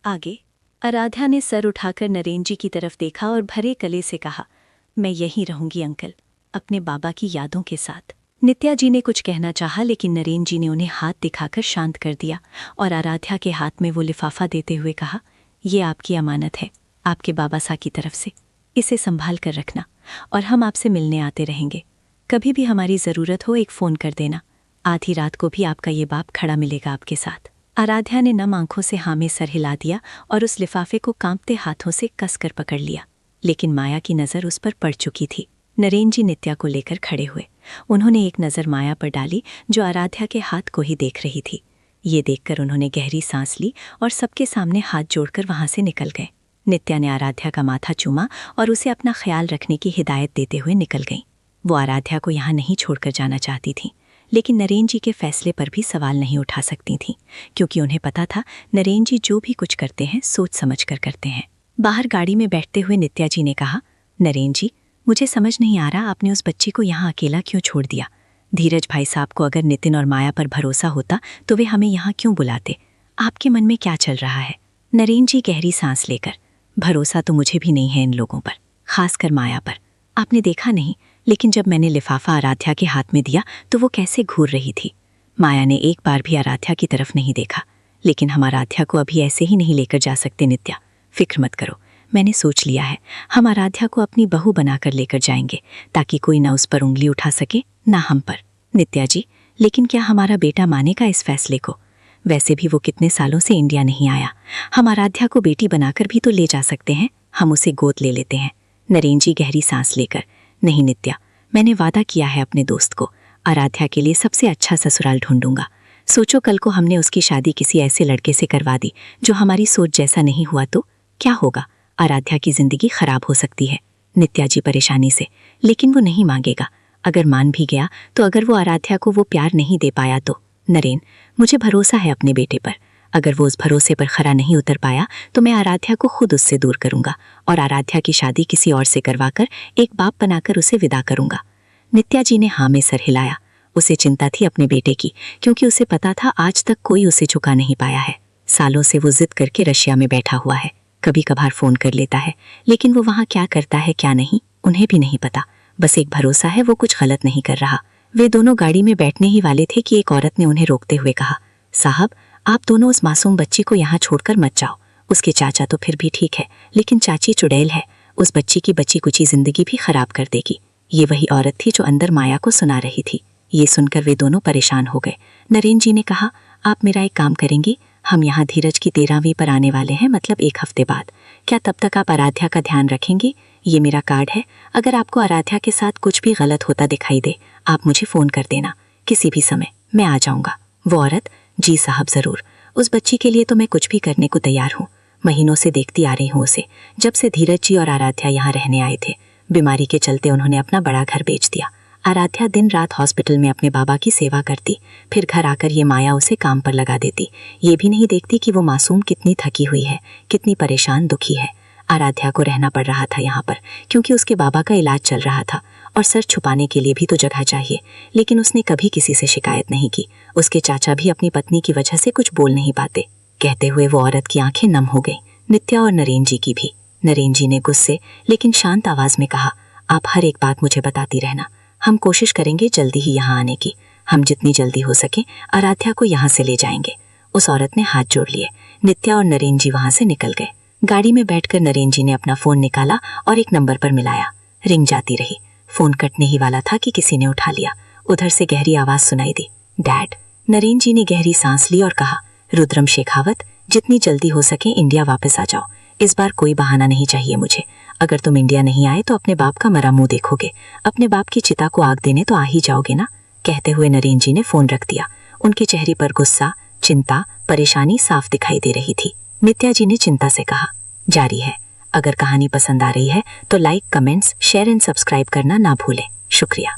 आगे आराध्या ने सर उठाकर नरेन जी की तरफ देखा और भरे गले से कहा, मैं यहीं रहूंगी अंकल, अपने बाबा की यादों के साथ। नित्या जी ने कुछ कहना चाहा, लेकिन नरेन जी ने उन्हें हाथ दिखाकर शांत कर दिया और आराध्या के हाथ में वो लिफाफा देते हुए कहा, ये आपकी अमानत है, आपके बाबा सा की तरफ से। इसे संभाल कर रखना और हम आपसे मिलने आते रहेंगे। कभी भी हमारी ज़रूरत हो एक फ़ोन कर देना। आधी रात को भी आपका ये बाप खड़ा मिलेगा आपके साथ। आराध्या ने नम आंखों से हाँ में सर हिला दिया और उस लिफाफे को कांपते हाथों से कसकर पकड़ लिया, लेकिन माया की नज़र उस पर पड़ चुकी थी। नरेन जी नित्या को लेकर खड़े हुए। उन्होंने एक नज़र माया पर डाली जो आराध्या के हाथ को ही देख रही थी। ये देखकर उन्होंने गहरी सांस ली और सबके सामने हाथ जोड़कर वहां से निकल गए। नित्या ने आराध्या का माथा चूमा और उसे अपना ख्याल रखने की हिदायत देते हुए निकल गईं। वो आराध्या को यहाँ नहीं छोड़कर जाना चाहती थीं, लेकिन नरेन जी के फैसले पर भी सवाल नहीं उठा सकती थीं, क्योंकि उन्हें पता था नरेन जी जो भी कुछ करते हैं सोच समझ कर करते हैं। बाहर गाड़ी में बैठते हुए नित्या जी ने कहा, नरेन जी, मुझे समझ नहीं आ रहा आपने उस बच्ची को यहाँ अकेला क्यों छोड़ दिया। धीरज भाई साहब को अगर नितिन और माया पर भरोसा होता तो वे हमें यहाँ क्यों बुलाते। आपके मन में क्या चल रहा है। नरेन जी गहरी सांस लेकर, भरोसा तो मुझे भी नहीं है इन लोगों पर, खासकर माया पर। आपने देखा नहीं, लेकिन जब मैंने लिफाफा आराध्या के हाथ में दिया तो वो कैसे घूर रही थी। माया ने एक बार भी आराध्या की तरफ नहीं देखा, लेकिन हम आराध्या को अभी ऐसे ही नहीं लेकर जा सकते नित्या, फिक्र मत करो, मैंने सोच लिया है। हम आराध्या को अपनी बहू बनाकर लेकर जाएंगे ताकि कोई ना उस पर उंगली उठा सके, ना हम पर। नित्या जी, लेकिन क्या हमारा बेटा मानेगा इस फैसले को। वैसे भी वो कितने सालों से इंडिया नहीं आया, हम आराध्या को बेटी बनाकर भी तो ले जा सकते हैं। हम उसे गोद ले लेते हैं। नरेन जी गहरी सांस लेकर, नहीं नित्या, मैंने वादा किया है अपने दोस्त को, आराध्या के लिए सबसे अच्छा ससुराल ढूंढूंगा। सोचो कल को हमने उसकी शादी किसी ऐसे लड़के से करवा दी जो हमारी सोच जैसा नहीं हुआ तो क्या होगा। आराध्या की जिंदगी खराब हो सकती है। नित्या जी परेशानी से, लेकिन वो नहीं मांगेगा। अगर मान भी गया तो अगर वो आराध्या को वो प्यार नहीं दे पाया तो। नरेन, मुझे भरोसा है अपने बेटे पर। अगर वो उस भरोसे पर खरा नहीं उतर पाया तो मैं आराध्या को खुद उससे दूर करूंगा और आराध्या की शादी किसी और से करवाकर एक बाप बनाकर उसे विदा करूंगा। नित्या जी ने हाँ में सर हिलाया। उसे चिंता थी अपने बेटे की, क्योंकि उसे पता था आज तक कोई उसे झुका नहीं पाया है। सालों से वो जिद करके रशिया में बैठा हुआ है, कभी कभार फोन कर लेता है, लेकिन वो वहाँ क्या करता है क्या नहीं उन्हें भी नहीं पता। बस एक भरोसा है वो कुछ गलत नहीं कर रहा। वे दोनों गाड़ी में बैठने ही वाले थे कि एक औरत ने उन्हें रोकते हुए कहा, साहब, आप दोनों उस मासूम बच्ची को यहाँ छोड़कर मत जाओ। उसके चाचा तो फिर भी ठीक है, लेकिन चाची चुड़ैल है, उस बच्ची की बची कुची जिंदगी भी खराब कर देगी। ये वही औरत थी जो अंदर माया को सुना रही थी। ये सुनकर वे दोनों परेशान हो गए। नरेन जी ने कहा, आप मेरा एक काम करेंगी, हम यहाँ धीरज की 13वीं पर आने वाले हैं, मतलब 1 हफ्ते बाद। क्या तब तक आप आराध्या का ध्यान रखेंगी। ये मेरा कार्ड है, अगर आपको आराध्या के साथ कुछ भी गलत होता दिखाई दे आप मुझे फ़ोन कर देना, किसी भी समय मैं आ जाऊँगा। वो औरत, जी साहब ज़रूर, उस बच्ची के लिए तो मैं कुछ भी करने को तैयार हूँ। महीनों से देखती आ रही हूँ उसे, जब से धीरज जी और आराध्या यहाँ रहने आए थे। बीमारी के चलते उन्होंने अपना बड़ा घर बेच दिया। आराध्या दिन रात हॉस्पिटल में अपने बाबा की सेवा करती, फिर घर आकर ये माया उसे काम पर लगा देती। ये भी नहीं देखती कि वो मासूम कितनी थकी हुई है, कितनी परेशान दुखी है। आराध्या को रहना पड़ रहा था यहाँ पर, क्योंकि उसके बाबा का इलाज चल रहा था और सर छुपाने के लिए भी तो जगह चाहिए। लेकिन उसने कभी किसी से शिकायत नहीं की। उसके चाचा भी अपनी पत्नी की वजह से कुछ बोल नहीं पाते। कहते हुए वो औरत की आंखें नम हो गईं, नित्या और नरेन जी की भी। नरेन जी ने गुस्से लेकिन शांत आवाज में कहा, आप हर एक बात मुझे बताती रहना, हम कोशिश करेंगे जल्दी ही यहाँ आने की। हम जितनी जल्दी हो सके आराध्या को यहाँ से ले जाएंगे। उस औरत ने हाथ जोड़ लिए। नित्या और नरेन जी वहाँ से निकल गए। गाड़ी में बैठकर नरेन जी ने अपना फोन निकाला और एक नंबर पर मिलाया। रिंग जाती रही। फोन कटने ही वाला था कि किसी ने उठा लिया। उधर से गहरी आवाज सुनाई दी, डैड। नरेन जी ने गहरी सांस ली और कहा, रुद्रम शेखावत, जितनी जल्दी हो सके इंडिया वापस आ जाओ। इस बार कोई बहाना नहीं चाहिए मुझे। अगर तुम इंडिया नहीं आए तो अपने बाप का मरा मुंह देखोगे। अपने बाप की चिता को आग देने तो आ ही जाओगे ना। कहते हुए नरेन जी ने फोन रख दिया। उनके चेहरे पर गुस्सा, चिंता, परेशानी साफ दिखाई दे रही थी। नित्या जी ने चिंता से कहा, जारी है। अगर कहानी पसंद आ रही है तो like, comments, share and subscribe करना ना भूलें। शुक्रिया।